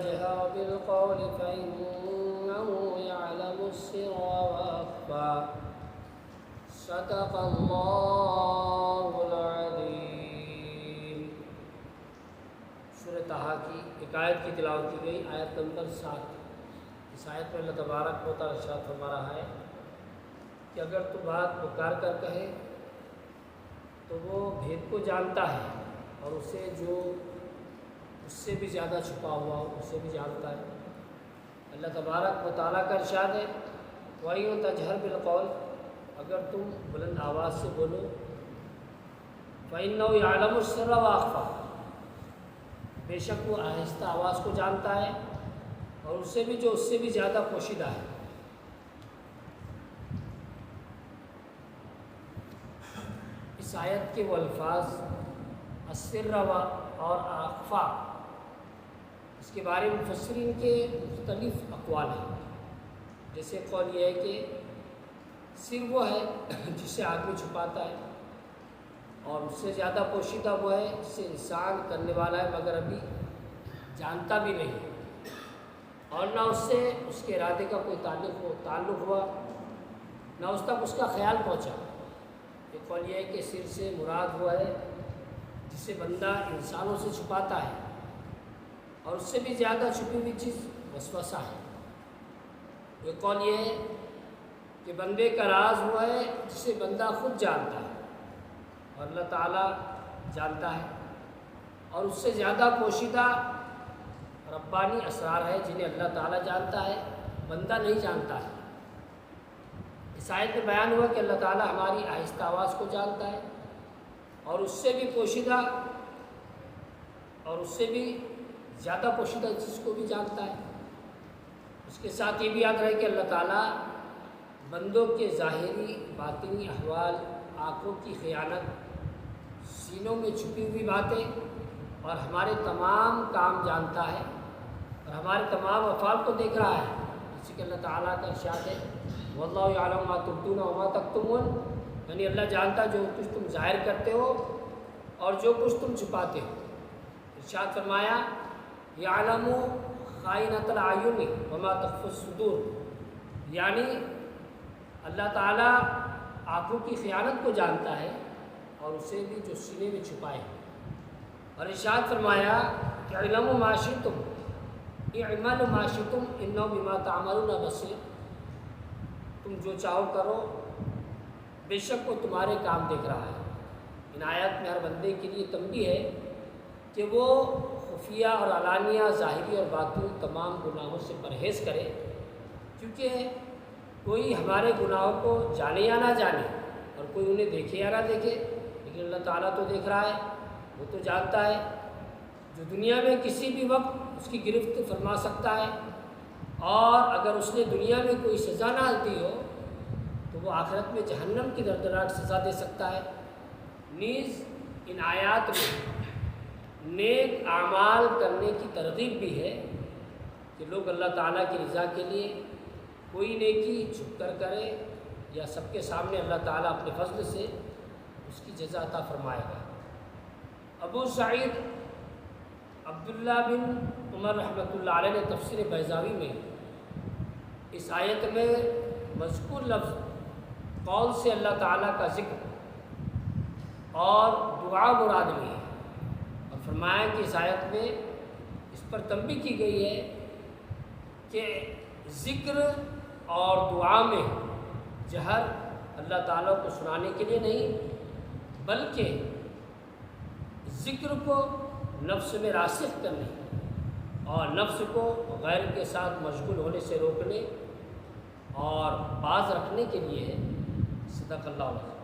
تجهر بالقول فإنه يعلم السر وأخفى صدق اللہ العظیم۔ سورہ طٰہٰ کی ایک آیت کی تلاوت کی گئی، آیت نمبر 7۔ اس آیت میں اللہ تبارک و تعالیٰ ارشاد فرما رہا ہے کہ اگر تو بات پکار کر کہے تو وہ بھید کو جانتا ہے، اور اسے جو اس سے بھی زیادہ چھپا ہوا ہو اسے بھی جانتا ہے۔ اللہ تبارک و تعالیٰ کا ارشاد ہے وَإِن تَجْهَرْ بِالْقَوْلِ، اگر تم بلند آواز سے بولو، فَإِنَّهُ يَعْلَمُ السِّرَّ وَأَخْفَى، بے شک وہ آہستہ آواز کو جانتا ہے اور اس سے بھی جو اس سے بھی زیادہ پوشیدہ ہے۔ اس آیت کے وہ الفاظ السر اور اخفا، اس کے بارے میں مفسرین کے مختلف اقوال ہیں۔ جیسے قول یہ ہے کہ سر وہ ہے جسے آدمی چھپاتا ہے، اور اس سے زیادہ پوشیدہ وہ ہے جسے انسان کرنے والا ہے مگر ابھی جانتا بھی نہیں، اور نہ اس سے اس کے ارادے کا کوئی تعلق ہوا، نہ اس تک اس کا خیال پہنچا۔ ایک قول یہ ہے کہ سر سے مراد وہ ہے جسے بندہ انسانوں سے چھپاتا ہے، اور اس سے بھی زیادہ چھپی ہوئی چیز وسوسہ ہے۔ ایک قول یہ ہے کہ بندے کا راز وہ ہے جسے بندہ خود جانتا ہے اور اللہ تعالیٰ جانتا ہے، اور اس سے زیادہ پوشیدہ ربانی اسرار ہے جنہیں اللہ تعالیٰ جانتا ہے، بندہ نہیں جانتا ہے۔ اس آیت میں بیان ہوا کہ اللہ تعالیٰ ہماری آہستہ آواز کو جانتا ہے، اور اس سے بھی پوشیدہ اور اس سے بھی زیادہ پوشیدہ چیز کو بھی جانتا ہے۔ اس کے ساتھ یہ بھی یاد رہے کہ اللہ تعالیٰ بندوں کے ظاہری باطنی احوال، آنکھوں کی خیانت، سینوں میں چھپی ہوئی باتیں اور ہمارے تمام کام جانتا ہے، اور ہمارے تمام افعال کو دیکھ رہا ہے۔ جیسے کہ اللہ تعالیٰ کا ارشاد ہے وَاللَّهُ يَعْلَمُ مَا تُبْدُونَ وَمَا تَكْتُمُونَ، یعنی اللہ جانتا جو کچھ تم ظاہر کرتے ہو اور جو کچھ تم چھپاتے ہو۔ ارشاد فرمایا يَعْلَمُ خَائِنَةَ الْأَعْيُنِ وَمَا تُخْفِي الصُّدُورُ، یعنی اللہ تعالیٰ آنکھوں کی خیانت کو جانتا ہے اور اسے بھی جو سینے میں چھپائے۔ اور ارشاد فرمایا اعلموا ما شئتم اعملوا ما شئتم انہ بما تعملون بصیر، تم جو چاہو کرو، بے شک وہ تمہارے کام دیکھ رہا ہے۔ ان آیات میں ہر بندے کے لیے تنبیہ ہے کہ وہ خفیہ اور علانیہ، ظاہری اور باطنی تمام گناہوں سے پرہیز کرے، کیونکہ کوئی ہمارے گناہوں کو جانے یا نہ جانے، اور کوئی انہیں دیکھے یا نہ دیکھے، لیکن اللہ تعالیٰ تو دیکھ رہا ہے، وہ تو جانتا ہے۔ جو دنیا میں کسی بھی وقت اس کی گرفت فرما سکتا ہے، اور اگر اس نے دنیا میں کوئی سزا نہ دی ہو تو وہ آخرت میں جہنم کی دردناک سزا دے سکتا ہے۔ نیز ان آیات میں نیک اعمال کرنے کی ترغیب بھی ہے کہ لوگ اللہ تعالیٰ کی رضا کے لیے کوئی نیکی چھپ کر کرے یا سب کے سامنے، اللہ تعالیٰ اپنے فضل سے اس کی جزا عطا فرمائے گا۔ ابو سعید عبداللہ بن عمر رحمۃ اللہ علیہ نے تفسیر بیضاوی میں اس آیت میں مذکور لفظ قول سے اللہ تعالیٰ کا ذکر اور دعا مراد لی ہے، اور فرمایا کہ اس آیت میں اس پر تنبیہ کی گئی ہے کہ ذکر اور دعا میں جہر اللہ تعالیٰ کو سنانے کے لیے نہیں، بلکہ ذکر کو نفس میں راسخ کرنے اور نفس کو غیر کے ساتھ مشغول ہونے سے روکنے اور باز رکھنے کے لیے ہے۔ صدق اللہ علیہ۔